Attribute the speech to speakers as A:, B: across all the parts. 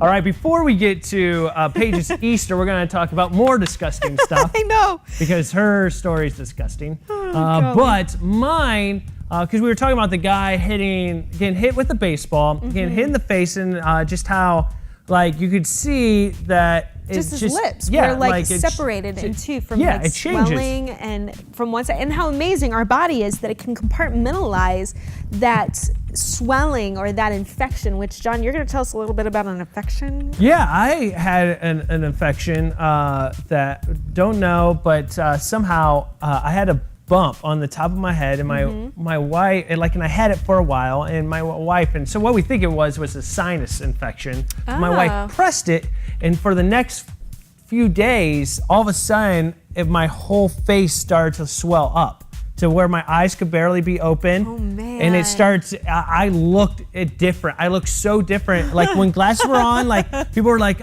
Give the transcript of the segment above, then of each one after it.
A: All right, before we get to Paige's Easter, we're going to talk about more disgusting stuff.
B: I know.
A: Because her story is disgusting. But mine, because we were talking about the guy getting hit with a baseball, getting hit in the face, and just how, like, you could see that
B: just his lips were like separated in two from like swelling and from one side, and how amazing our body is that it can compartmentalize that swelling or that infection, which, John, you're going to tell us a little bit about an infection.
A: Yeah, I had an infection that don't know, but somehow I had a bump on the top of my head, and my wife, and I had it for a while, and my wife, and so what we think it was a sinus infection. My wife pressed it, and for the next few days, all of a sudden, my whole face started to swell up to where my eyes could barely be open.
B: Oh, man.
A: And it starts, I looked different. I looked so different. Like when glasses were on, like people were like,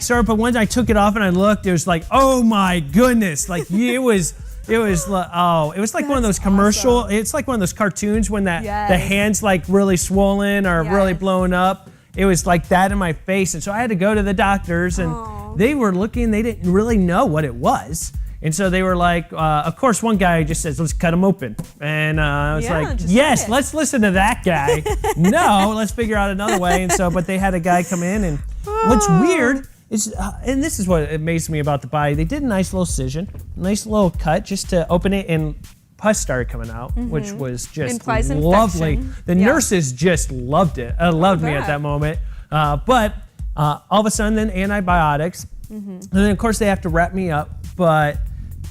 A: sorry, but once I took it off and I looked, it was like, oh my goodness. Like it was like one of those commercial, awesome. It's like one of those cartoons when the hand's like really swollen or really blown up. It was like that in my face. And so I had to go to the doctors, and they were looking, they didn't really know what it was. And so they were like, of course, one guy just says, let's cut him open. And I was like, yes, let's listen to that guy. No, let's figure out another way. And so, but they had a guy come in, and what's weird is, and this is what amazed me about the body, they did a nice little incision, nice little cut just to open it, and pus started coming out, which was just lovely.
B: Infection.
A: The nurses just loved it. Loved me at that moment. But all of a sudden, then antibiotics. And then, of course, they have to wrap me up. But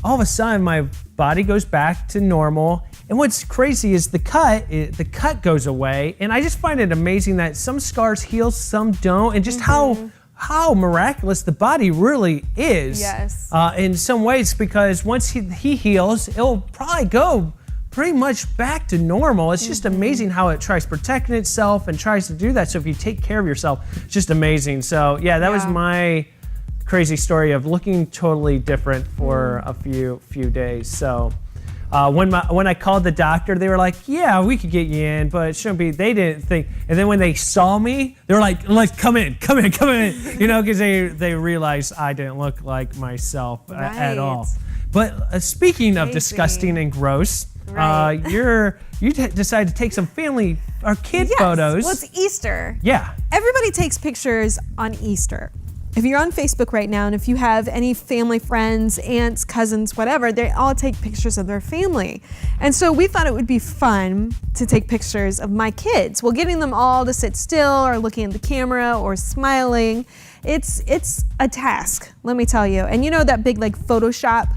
A: all of a sudden, my body goes back to normal. And what's crazy is the cut goes away. And I just find it amazing that some scars heal, some don't. And just how miraculous the body really is.
B: Yes.
A: In some ways, because once he heals, it'll probably go pretty much back to normal. It's just amazing how it tries protecting itself and tries to do that. So if you take care of yourself, it's just amazing. So yeah, that was my crazy story of looking totally different for a few days. So when I called the doctor, they were like, yeah, we could get you in, but it shouldn't be. They didn't think. And then when they saw me, they were like, come in, you know, because they realized I didn't look like myself at all. But speaking of disgusting and gross, you decided to take some family or kid photos.
B: Well, it's Easter.
A: Yeah.
B: Everybody takes pictures on Easter. If you're on Facebook right now, and if you have any family friends, aunts, cousins, whatever, they all take pictures of their family. And so we thought it would be fun to take pictures of my kids. Well, getting them all to sit still or looking at the camera or smiling, it's a task, let me tell you. And you know that big like Photoshop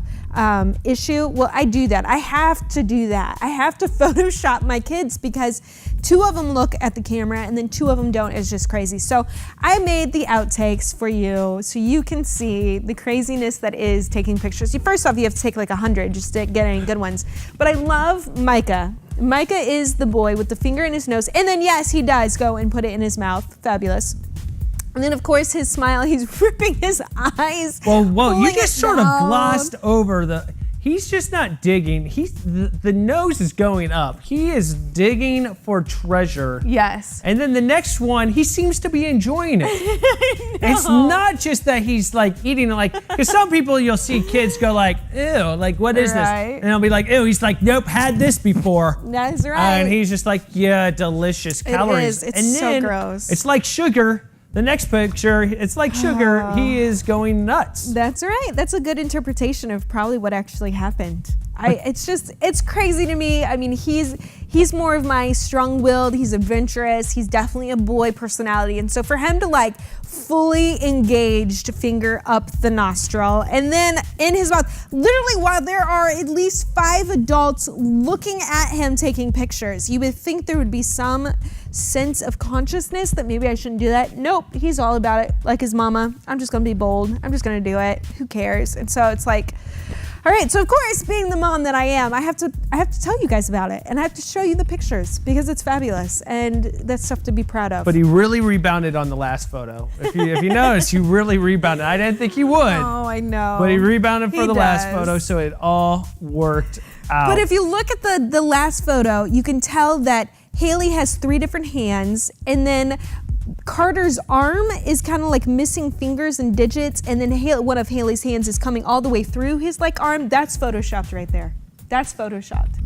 B: issue? Well, I do that. I have to do that. I have to Photoshop my kids because 2 of them look at the camera and then 2 of them don't. It's just crazy. So I made the outtakes for you so you can see the craziness that is taking pictures. First off, you have to take like 100 just to get any good ones. But I love Micah. Micah is the boy with the finger in his nose. And then yes, he does go and put it in his mouth. Fabulous. And then, of course, his smile, he's ripping his eyes.
A: Well, you just sort of glossed over he's just not digging. The nose is going up. He is digging for treasure.
B: Yes.
A: And then the next one, he seems to be enjoying it. It's not just that he's like eating it, like, because some people you'll see kids go like, ew, like, what is this? And they'll be like, ew, he's like, nope, had this before.
B: That's right.
A: And he's just like, yeah, delicious calories.
B: It is. It's so gross.
A: It's like sugar. The next picture, it's like sugar. He is going nuts.
B: That's right. That's a good interpretation of probably what actually happened. It's crazy to me. I mean, he's more of my strong-willed. He's adventurous. He's definitely a boy personality. And so for him to like fully engaged finger up the nostril and then in his mouth, literally while there are at least 5 adults looking at him taking pictures, you would think there would be some sense of consciousness that maybe I shouldn't do that. Nope, he's all about it. Like his mama, I'm just gonna be bold. I'm just gonna do it. Who cares? And so it's like, all right, so of course, being the mom that I am, I have to tell you guys about it, and I have to show you the pictures because it's fabulous, and that's stuff to be proud of.
A: But he really rebounded on the last photo. If you notice, you really rebounded. I didn't think he would.
B: Oh, I know.
A: But he rebounded for the last photo, so it all worked out.
B: But if you look at the last photo, you can tell that Haley has 3 different hands, and then Carter's arm is kind of like missing fingers and digits, and then one of Haley's hands is coming all the way through his like arm. That's photoshopped right there. That's photoshopped.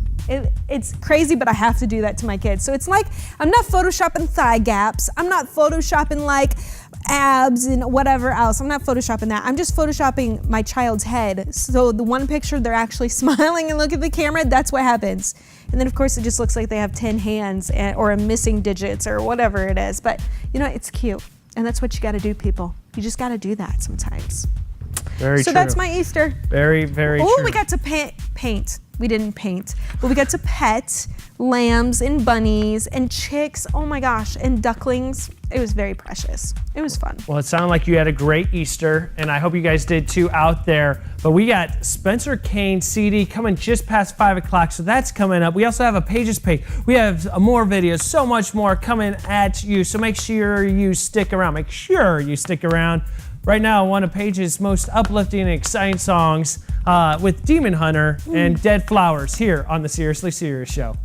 B: It's crazy, but I have to do that to my kids. So it's like, I'm not photoshopping thigh gaps. I'm not photoshopping like abs and whatever else. I'm not photoshopping that. I'm just photoshopping my child's head. So the one picture, they're actually smiling and look at the camera. That's what happens. And then of course it just looks like they have 10 hands or a missing digits or whatever it is. But you know, it's cute. And that's what you got to do, people. You just got to do that sometimes.
A: Very
B: so
A: true.
B: That's my Easter.
A: Very, very true.
B: Oh, we got to paint. We didn't paint, but we got to pet lambs and bunnies and chicks. Oh my gosh, and ducklings. It was very precious. It was fun.
A: Well, it sounded like you had a great Easter, and I hope you guys did too out there. But we got Spencer Kane's CD coming just past 5 o'clock, so that's coming up. We also have a Paige's page. We have more videos, so much more coming at you, so make sure you stick around. Make sure you stick around. Right now, one of Paige's most uplifting and exciting songs with Demon Hunter and Dead Flowers here on the Seriously Serious Show.